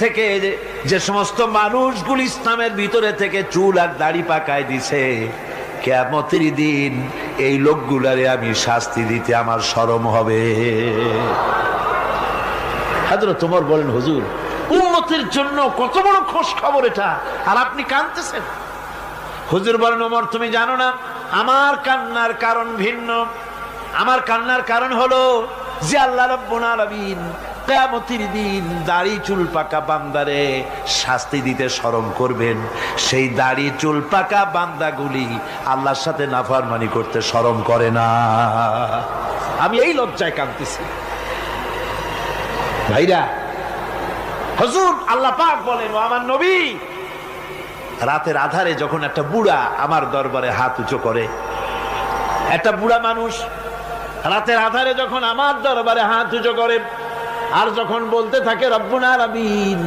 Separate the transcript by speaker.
Speaker 1: থেকে যে সমস্ত মানুষগুলি ইসলামের ভিতরে থেকে চুল আর দাড়ি পাকায় দিছে, কিয়ামতের দিন এই লোকগুলারে আমি শাস্তি দিতে আমার শরম হবে। হযরত ওমর বলেন, হুজুর উম্মতের জন্য কত বড় খোঁজ খবর এটা, আর আপনি কাঁদতেছেন। হুজুর বলেন, ওমর তুমি জানো না আমার কান্নার কারণ ভিন্ন। আমার কান্নার কারণ হলো যে আল্লাহ রাব্বুল আলামিন কিয়ামতের দিন দাড়ি চুল পাকা বান্দারে শাস্তি দিতে শরম করবেন, সেই দাড়ি চুল পাকা বান্দাগুলি আল্লাহর সাথে নাফরমানি করতে শরম করে না। আমি এই লজ্জায় কাঁদতেছি। ভাইরা, হুজুর আল্লাহ পাক বলেন, ও আমার নবী, রাতের আধারে যখন একটা বুড়া আমার দরবারে হাত উঁচু করে, একটা বুড়া মানুষ রাতের আধারে যখন আমার দরবারে হাত উঁচু করে আর যখন বলতে থাকে রব্বুল আলামিন